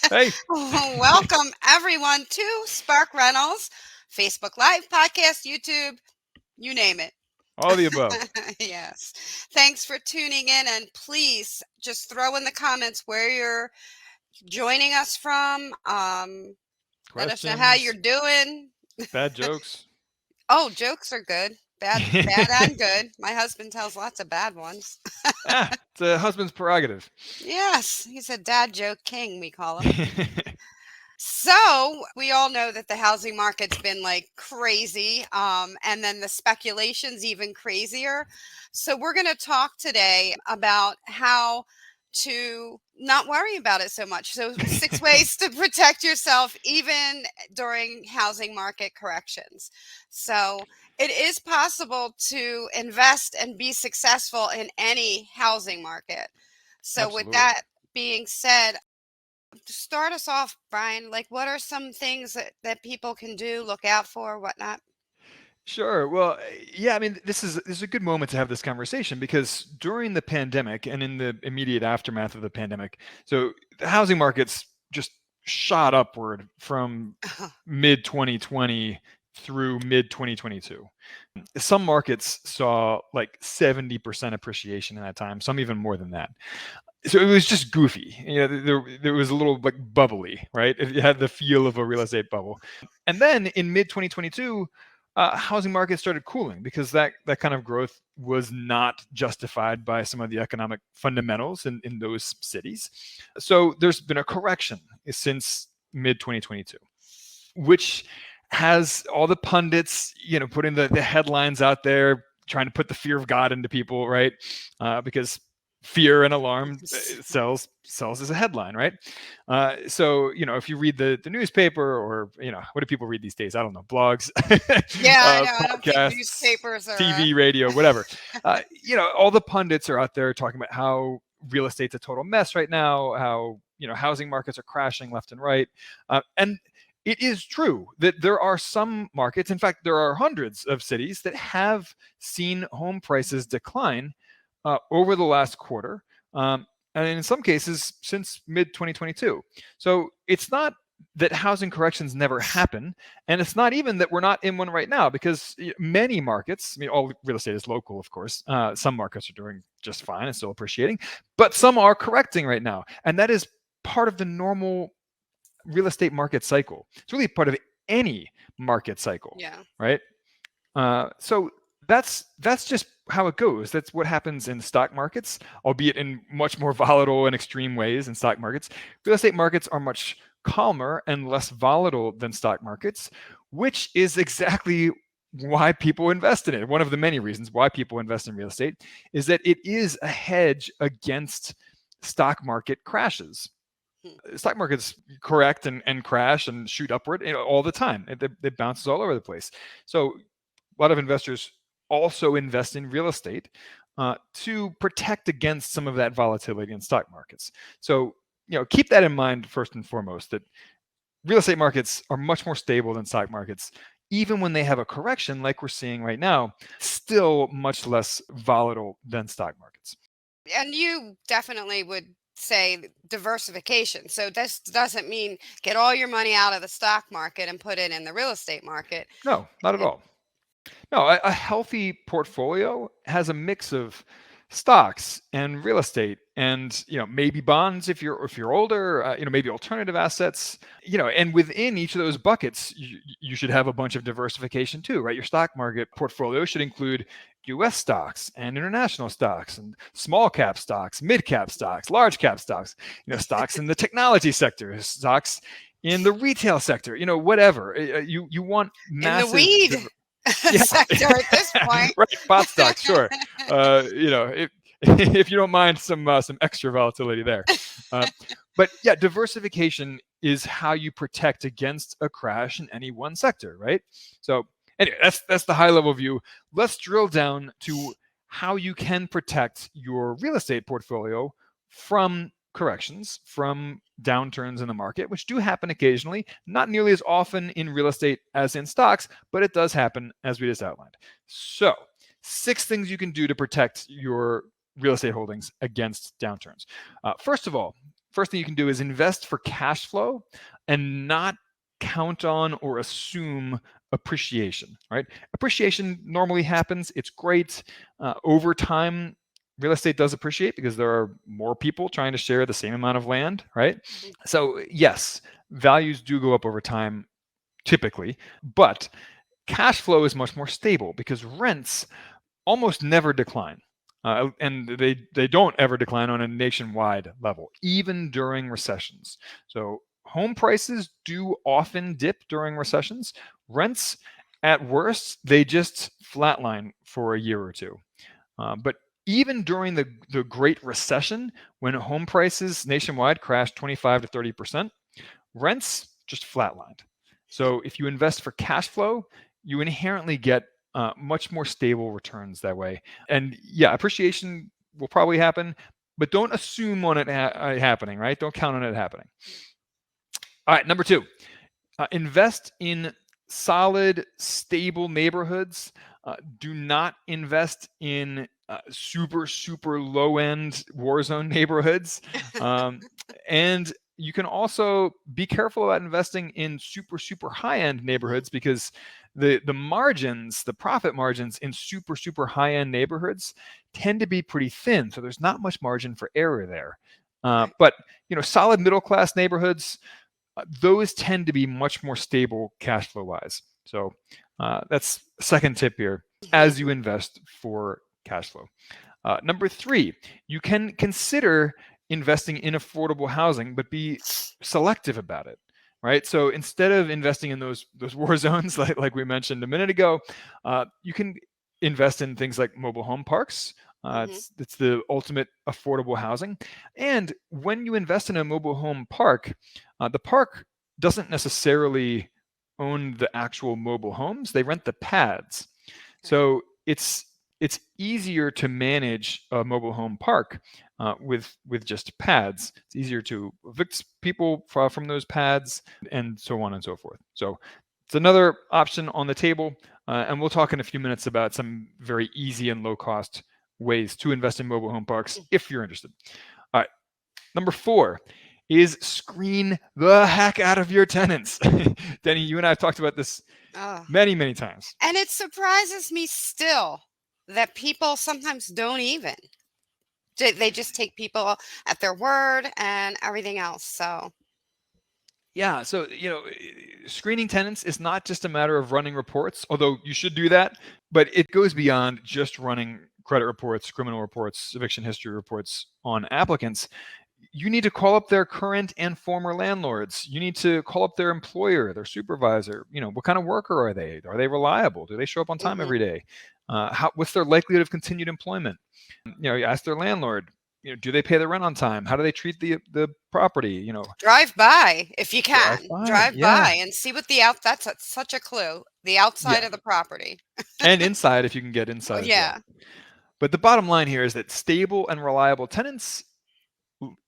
Hey, Welcome, everyone, to Spark Rentals, Facebook Live, podcast, YouTube, you name it. all the above. Yes. Thanks for tuning in. And please just throw in the comments where you're joining us from. Let us know how you're Questions, doing. bad jokes. Oh, jokes are good. Bad and good. My husband tells lots of bad ones. It's a husband's prerogative. Yes, he's a dad joke king, we call him. So we all know that the housing market's been like crazy, and then the speculation's even crazier. So we're going to talk today about how to not worry about it so much. So 6 ways to protect yourself even during housing market corrections. So it is possible to invest and be successful in any housing market. So with Absolutely. that being said, to start us off, Brian, like what are some things that people can do, look out for, whatnot? Sure. Well, yeah, I mean, this is a good moment to have this conversation because during the pandemic and in the immediate aftermath of the pandemic, so the housing markets just shot upward from mid 2020 through mid 2022. Some markets saw like 70% appreciation in that time, some even more than that. So it was just goofy. There was a little like bubbly, right? It had the feel of a real estate bubble. And then in mid 2022, housing markets started cooling because that kind of growth was not justified by some of the economic fundamentals in those cities. So there's been a correction since mid 2022, which has all the pundits, putting the headlines out there, trying to put the fear of God into people, right? Because fear and alarm sells as a headline, right? So if you read the newspaper, or what do people read these days? I don't know, blogs, Yeah, I know. I don't think podcasts, newspapers are. TV, radio, whatever. All the pundits are out there talking about how real estate's a total mess right now, how housing markets are crashing left and right, and it is true that there are some markets, in fact, there are hundreds of cities that have seen home prices decline over the last quarter, and in some cases since mid 2022. So it's not that housing corrections never happen, and it's not even that we're not in one right now, because many markets, I mean, all real estate is local, of course. Some markets are doing just fine and still appreciating, but some are correcting right now, and that is part of the normal real estate market cycle. It's really part of any market cycle, Yeah. right? So that's just how it goes. That's what happens in stock markets, albeit in much more volatile and extreme ways in stock markets. Real estate markets are much calmer and less volatile than stock markets, which is exactly why people invest in it. One of the many reasons why people invest in real estate is that it is a hedge against stock market crashes. Hmm. Stock markets correct and crash and shoot upward all the time. It bounces all over the place. So a lot of investors also invest in real estate to protect against some of that volatility in stock markets. So keep that in mind first and foremost, that real estate markets are much more stable than stock markets. Even when they have a correction like we're seeing right now, still much less volatile than stock markets. And you definitely would say diversification. So this doesn't mean get all your money out of the stock market and put it in the real estate market. No, not at It, all. No, a healthy portfolio has a mix of stocks and real estate, and maybe bonds if you're older, maybe alternative assets, and within each of those buckets, you should have a bunch of diversification too, right? Your stock market portfolio should include US stocks and international stocks and small cap stocks, mid cap stocks, large cap stocks, stocks in the technology sector, stocks in the retail sector, whatever. You want in the massive weed yeah, sector at this point. right. Pot stocks, sure. If if you don't mind some extra volatility there, uh, but yeah, diversification is how you protect against a crash in any one sector, right? So anyway, that's the high level view. Let's drill down to how you can protect your real estate portfolio from corrections, from downturns in the market, which do happen occasionally, not nearly as often in real estate as in stocks, but it does happen, as we just outlined. So 6 things you can do to protect your real estate holdings against downturns. First of all, first thing you can do is invest for cash flow and not count on or assume appreciation, right? Appreciation normally happens. It's great. Over time, real estate does appreciate because there are more people trying to share the same amount of land, right? So yes, values do go up over time typically, but cash flow is much more stable because rents almost never decline. And they don't ever decline on a nationwide level, even during recessions. So home prices do often dip during recessions. Rents, at worst, they just flatline for a year or two. But even during the Great Recession, when home prices nationwide crashed 25 to 30%, rents just flatlined. So if you invest for cash flow, you inherently get much more stable returns that way. And yeah, appreciation will probably happen, but don't assume on it happening, right? Don't count on it happening. All right, number two, invest in solid, stable neighborhoods. Do not invest in super low end war zone neighborhoods. And you can also be careful about investing in super high end neighborhoods because the margins, the profit margins in super high end neighborhoods tend to be pretty thin. So there's not much margin for error there. But solid middle class neighborhoods, those tend to be much more stable cash flow wise. So that's second tip here as you invest for cash flow. Number three, you can consider investing in affordable housing, but be selective about it, right? So instead of investing in those war zones, like we mentioned a minute ago, you can invest in things like mobile home parks. It's the ultimate affordable housing. And when you invest in a mobile home park, the park doesn't necessarily own the actual mobile homes. They rent the pads. So it's easier to manage a mobile home park with just pads. It's easier to evict people from those pads and so on and so forth. So it's another option on the table. And we'll talk in a few minutes about some very easy and low cost ways to invest in mobile home parks if you're interested. All right. Number four is screen the heck out of your tenants. Denny, you and I have talked about this many times. And it surprises me still that people sometimes don't even. They just take people at their word and everything else. So yeah, so screening tenants is not just a matter of running reports, although you should do that, but it goes beyond just running credit reports, criminal reports, eviction history reports on applicants. You need to call up their current and former landlords. You need to call up their employer, their supervisor. What kind of worker are they? Are they reliable? Do they show up on time every day? What's their likelihood of continued employment? You ask their landlord, do they pay the rent on time? How do they treat the property? Drive by if you can. Drive yeah. by and see what that's such a clue. The outside of the property. And inside if you can get inside. Yeah. As well. But the bottom line here is that stable and reliable tenants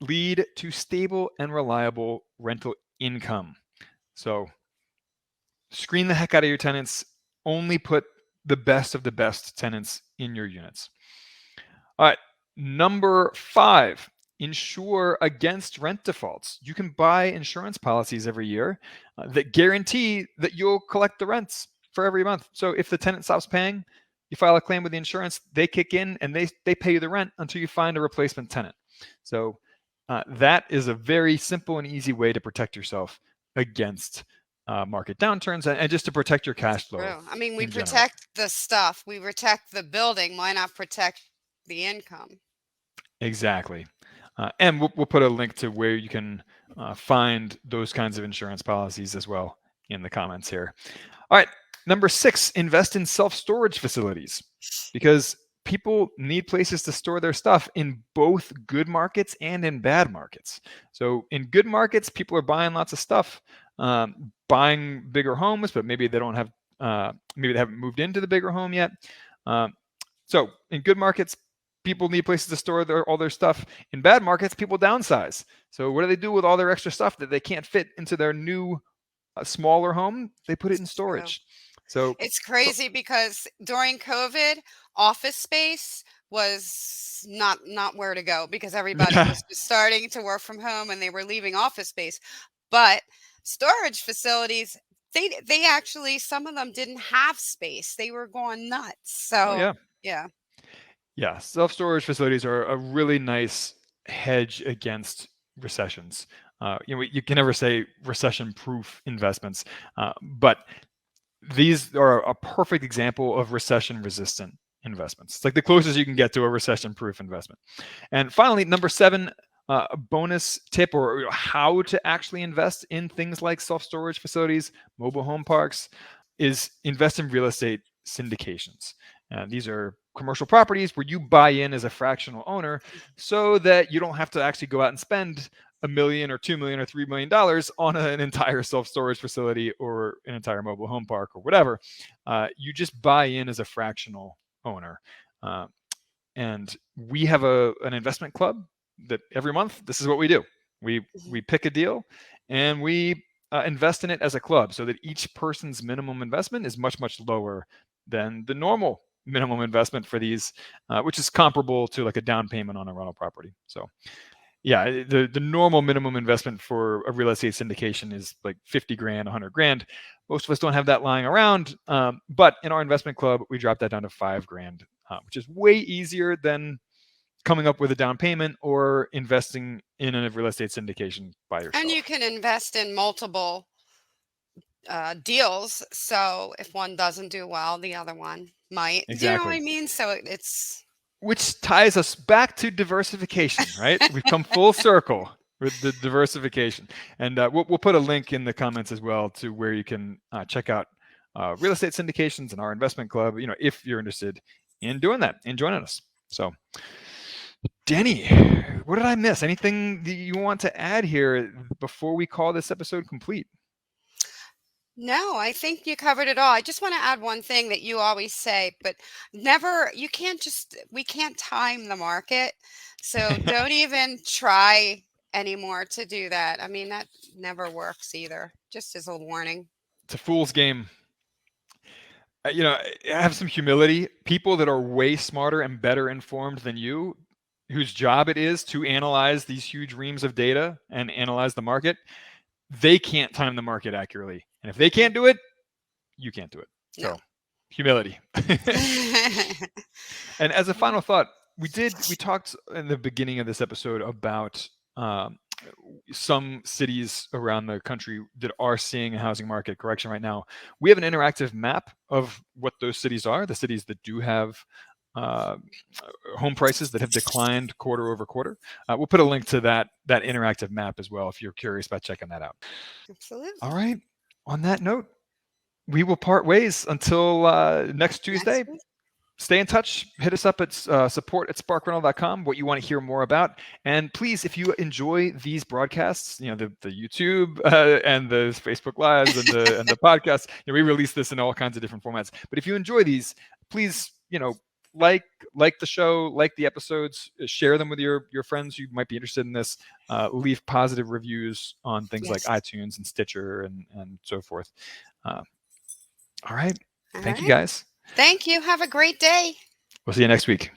lead to stable and reliable rental income. So screen the heck out of your tenants. Only put the best of the best tenants in your units. All right. Number five, insure against rent defaults. You can buy insurance policies every year that guarantee that you'll collect the rents for every month. So if the tenant stops paying, you file a claim with the insurance, they kick in and they pay you the rent until you find a replacement tenant. So that is a very simple and easy way to protect yourself against market downturns and just to protect your cash flow. True. I mean, we protect the stuff, we protect the building. Why not protect the income? Exactly. And we'll put a link to where you can find those kinds of insurance policies as well in the comments here. All right. Number six, invest in self-storage facilities because people need places to store their stuff in both good markets and in bad markets. So in good markets, people are buying lots of stuff, buying bigger homes, but maybe they don't have, maybe they haven't moved into the bigger home yet. So in good markets, people need places to store all their stuff. In bad markets, people downsize. So what do they do with all their extra stuff that they can't fit into their new smaller home? They put it in storage. So it's crazy because during COVID, office space was not where to go because everybody was just starting to work from home and they were leaving office space. But storage facilities, they actually, some of them didn't have space. They were going nuts. Oh So yeah. yeah. Yeah, self-storage facilities are a really nice hedge against recessions. You can never say recession-proof investments, but these are a perfect example of recession-resistant investments. It's like the closest you can get to a recession-proof investment. And finally, number 7, a bonus tip or how to actually invest in things like self-storage facilities, mobile home parks, is invest in real estate syndications. These are commercial properties where you buy in as a fractional owner so that you don't have to actually go out and spend $1 million or $2 million or $3 million on an entire self-storage facility or an entire mobile home park or whatever. You just buy in as a fractional owner. And we have an investment club that every month, this is what we do. We pick a deal and we invest in it as a club so that each person's minimum investment is much, much lower than the normal minimum investment for these, which is comparable to like a down payment on a rental property. So yeah, the normal minimum investment for a real estate syndication is like 50 grand, 100 grand. Most of us don't have that lying around. But in our investment club, we dropped that down to 5 grand, which is way easier than coming up with a down payment or investing in a real estate syndication by yourself. And you can invest in multiple deals. So if one doesn't do well, the other one might. Do you know what I Exactly. mean? So it's Which ties us back to diversification, right? We've come full circle with the diversification. And we'll put a link in the comments as well to where you can check out real estate syndications and our investment club, if you're interested in doing that and joining us. So, Danny, what did I miss? Anything that you want to add here before we call this episode complete? No, I think you covered it all. I just want to add one thing that you always say, but never, we can't time the market. So don't even try anymore to do that. I mean, that never works either, just as a warning. It's a fool's game. Have some humility. People that are way smarter and better informed than you, whose job it is to analyze these huge reams of data and analyze the market, they can't time the market accurately. And if they can't do it, you can't do it. So, humility. And as a final thought, we talked in the beginning of this episode about some cities around the country that are seeing a housing market correction right now. We have an interactive map of what those cities are, the cities that do have home prices that have declined quarter over quarter. We'll put a link to that interactive map as well if you're curious about checking that out. Absolutely. All right. On that note, we will part ways until next Tuesday. Stay in touch. Hit us up at support@sparkrental.com, what you want to hear more about. And please, if you enjoy these broadcasts, the YouTube and the Facebook Lives and the podcast, we release this in all kinds of different formats. But if you enjoy these, please, like the show, like the episodes, share them with your friends who might be interested in this. Leave positive reviews on things like iTunes and Stitcher and so forth. All right. Thank you, guys. Thank you. Have a great day. We'll see you next week.